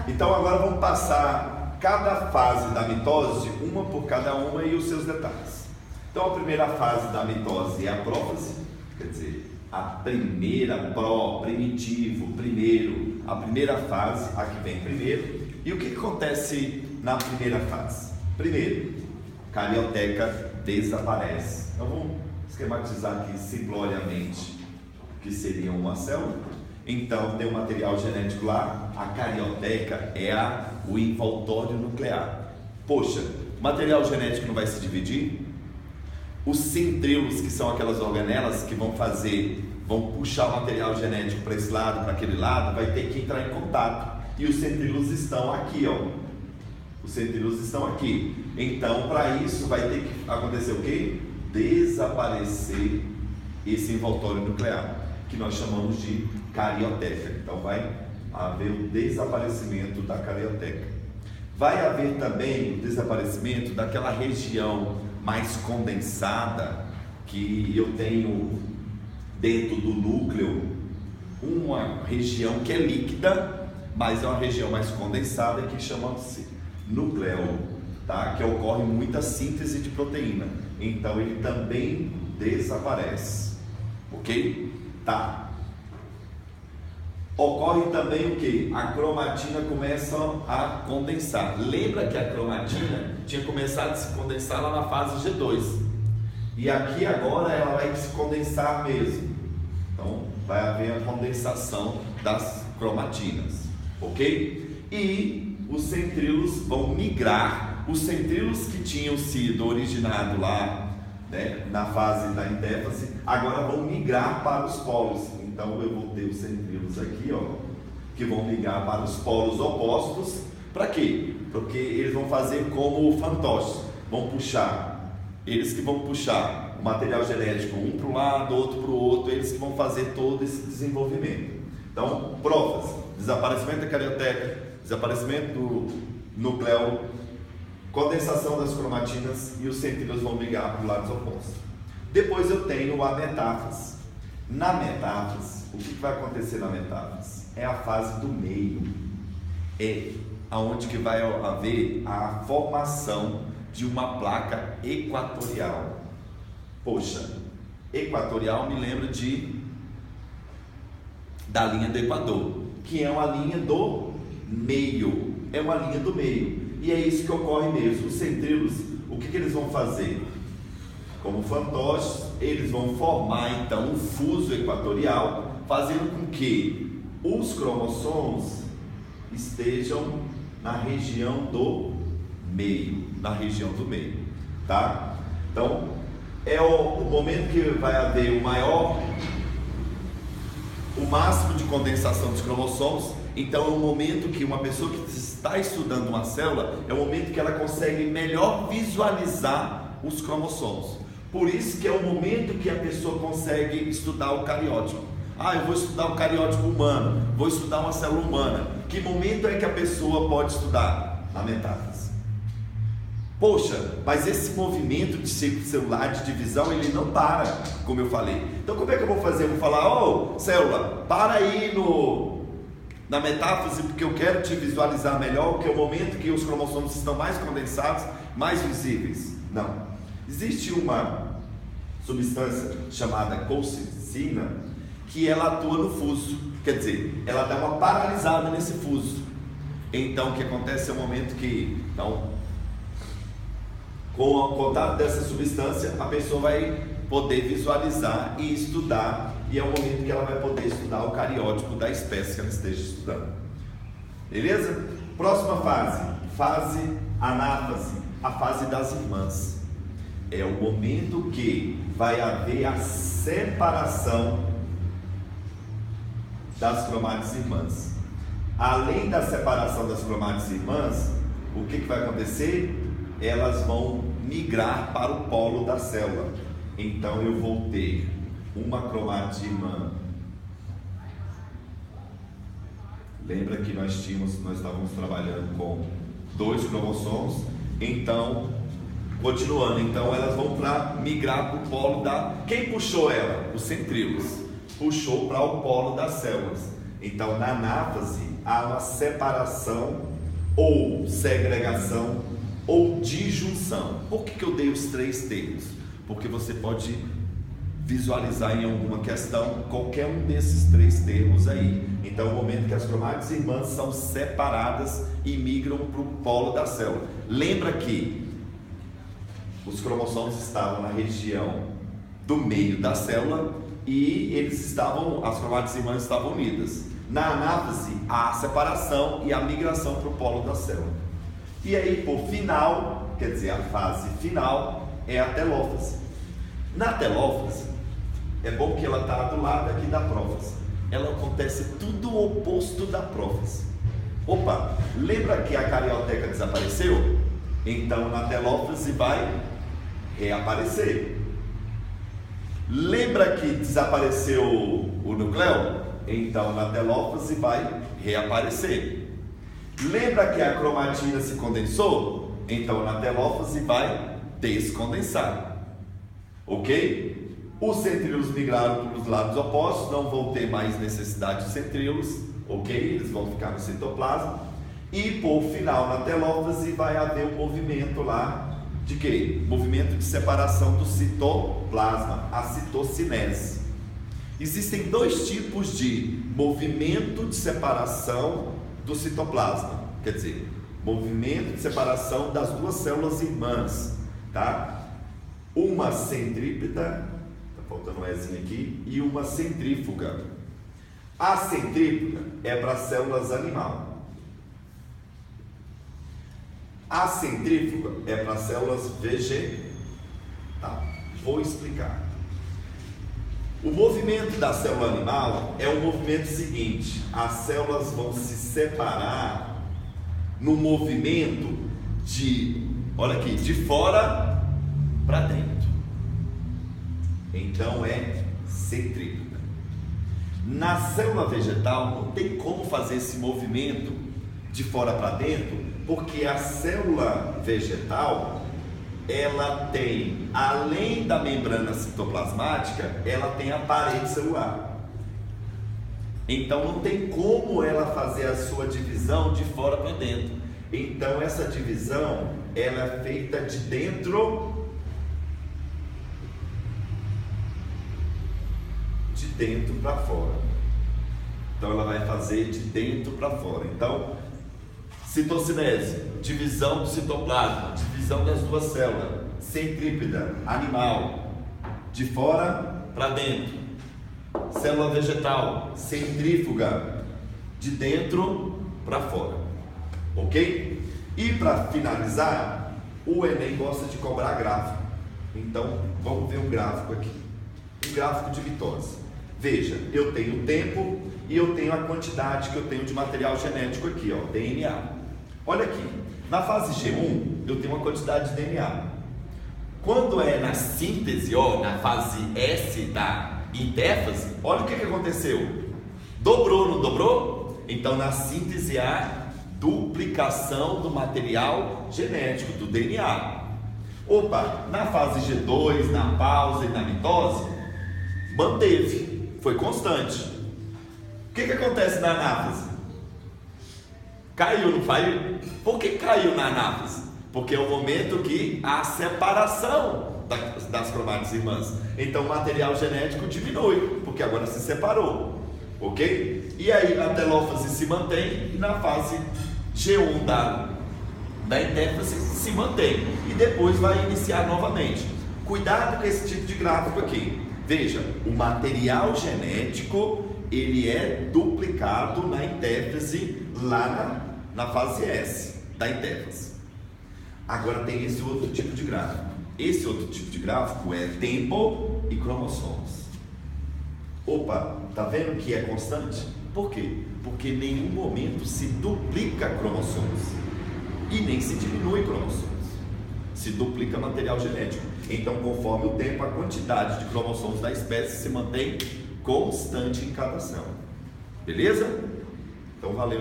Então agora vamos passar cada fase da mitose, uma por cada uma e os seus detalhes. Então a primeira fase da mitose é a prófase, quer dizer, a primeira primitivo, primeiro, a primeira fase, a que vem primeiro. E o que acontece na primeira fase? Primeiro, carioteca desaparece. Então vamos esquematizar aqui simploriamente o que seria uma célula. Então tem um material genético lá, a carioteca é o envoltório nuclear. Poxa, o material genético não vai se dividir? Os centríolos, que são aquelas organelas que vão puxar o material genético para esse lado, para aquele lado, vai ter que entrar em contato. E os centríolos estão aqui, ó. Os centríolos estão aqui. Então, para isso, vai ter que acontecer o quê? Desaparecer esse envoltório nuclear, que nós chamamos de carioteca. Então, vai haver o desaparecimento da carioteca. Vai haver também o desaparecimento daquela região mais condensada que eu tenho dentro do núcleo, uma região que é líquida, mas é uma região mais condensada que chama-se núcleo, tá? Que ocorre muita síntese de proteína, então ele também desaparece, ok? Tá. Ocorre também o que? A cromatina começa a condensar. Lembra que a cromatina tinha começado a se condensar lá na fase G2. E aqui agora ela vai se condensar mesmo. Então vai haver a condensação das cromatinas. Ok? E os centríolos vão migrar. Os centríolos que tinham sido originados lá, né, na fase da entéfase, agora vão migrar para os polos. Então eu vou ter os centríolos aqui, ó, que vão ligar para os polos opostos. Para quê? Porque eles vão fazer como fantoches, vão puxar, eles que vão puxar o material genético um para um lado, outro para o outro, eles que vão fazer todo esse desenvolvimento. Então, prófase, desaparecimento da carioteca, desaparecimento do núcleo, condensação das cromatinas e os centríolos vão ligar para os lados opostos. Depois eu tenho a metáfase. Na metáfase, o que vai acontecer na metáfase? É a fase do meio, é aonde que vai haver a formação de uma placa equatorial. Poxa, equatorial me lembra da linha do Equador, que é uma linha do meio, é uma linha do meio, e é isso que ocorre mesmo. Os centríolos, o que eles vão fazer? Como fantoches, eles vão formar então um fuso equatorial, fazendo com que os cromossomos estejam na região do meio, tá? Então, é o momento que vai haver o máximo de condensação dos cromossomos. Então é o momento que uma pessoa que está estudando uma célula, é o momento que ela consegue melhor visualizar os cromossomos. Por isso que é o momento que a pessoa consegue estudar o cariótipo. Eu vou estudar o cariótipo humano, vou estudar uma célula humana. Que momento é que a pessoa pode estudar? Na metáfase. Poxa, mas esse movimento de ciclo celular, de divisão, ele não para, como eu falei. Então como é que eu vou fazer? Eu vou falar, célula, para aí na metáfase, porque eu quero te visualizar melhor, que é o momento que os cromossomos estão mais condensados, mais visíveis. Não. Existe uma substância chamada colcicina que ela atua no fuso, quer dizer, ela dá uma paralisada nesse fuso. Então o que acontece é o momento que, com o contato dessa substância, a pessoa vai poder visualizar e estudar, e é o momento que ela vai poder estudar o cariótipo da espécie que ela esteja estudando. Beleza? Próxima fase anáfase, a fase das irmãs. É o momento que vai haver a separação das cromátides irmãs. Além da separação das cromátides irmãs, o que vai acontecer? Elas vão migrar para o polo da célula. Então eu vou ter uma cromátide irmã. Lembra que nós estávamos trabalhando com 2 cromossomos. Então, continuando, elas vão migrar para o polo Quem puxou ela? Os centríolos. Puxou para o polo das células. Então, na anáfase, há uma separação ou segregação ou disjunção. Por que eu dei os três termos? Porque você pode visualizar em alguma questão qualquer um desses três termos aí. Então, é o momento que as cromátides irmãs são separadas e migram para o polo da célula. Lembra que os cromossomos estavam na região do meio da célula e as cromátides irmãs estavam unidas. Na anáfase, há a separação e a migração para o polo da célula. E aí, por final, quer dizer, a fase final é a telófase. Na telófase, é bom que ela está do lado aqui da prófase. Ela acontece tudo o oposto da prófase. Opa, lembra que a carioteca desapareceu? Então, na telófase vai reaparecer. Lembra que desapareceu o núcleo? Então, na telófase vai reaparecer. Lembra que a cromatina se condensou? Então, na telófase vai descondensar. Ok? Os centríolos migraram para os lados opostos, não vão ter mais necessidade de centríolos. Ok? Eles vão ficar no citoplasma. E, por final, na telófase vai haver um movimento lá de quê? Movimento de separação do citoplasma, a citocinese. Existem dois tipos de movimento de separação do citoplasma, quer dizer, movimento de separação das duas células irmãs, tá? Uma centrípeta, tá faltando um Ezinho aqui, e uma centrífuga. A centrífuga é para células animal. A centrífuga é para células vegetais. Vou explicar. O movimento da célula animal é o movimento seguinte: as células vão se separar no movimento olha aqui, de fora para dentro. Então é centrífuga. Na célula vegetal não tem como fazer esse movimento de fora para dentro, porque a célula vegetal, ela tem, além da membrana citoplasmática, ela tem a parede celular. Então não tem como ela fazer a sua divisão de fora para dentro. Então essa divisão, ela é feita de dentro para fora. Então ela vai fazer de dentro para fora. Então, citocinese, divisão do citoplasma, divisão das duas células. Centrípeta, animal, de fora para dentro. Célula vegetal, centrífuga, de dentro para fora. Ok? E para finalizar, o Enem gosta de cobrar gráfico. Então, vamos ver um gráfico aqui. Um gráfico de mitose. Veja, eu tenho o tempo e eu tenho a quantidade que eu tenho de material genético aqui, ó, DNA. Olha aqui, na fase G1 eu tenho uma quantidade de DNA. Quando é na síntese, ó, na fase S da intéfase, olha o que aconteceu. Dobrou, não dobrou? Então na síntese há duplicação do material genético, do DNA. Opa, na fase G2, na pausa e na mitose, manteve, foi constante. O que acontece na anáfase? Caiu, não caiu? Por que caiu na anáfase? Porque é o momento que há separação das cromátides irmãs. Então o material genético diminui, porque agora se separou. Ok? E aí a telófase se mantém e na fase G1 da intéfase se mantém. E depois vai iniciar novamente. Cuidado com esse tipo de gráfico aqui. Veja, o material genético ele é duplicado na intéfase lá na fase S da intéfase. Agora tem esse outro tipo de gráfico. Esse outro tipo de gráfico é tempo e cromossomos. Opa, tá vendo que é constante? Por quê? Porque em nenhum momento se duplica cromossomos e nem se diminui cromossomos. Se duplica material genético. Então, conforme o tempo, a quantidade de cromossomos da espécie se mantém constante em cada célula. Beleza? Então, valeu.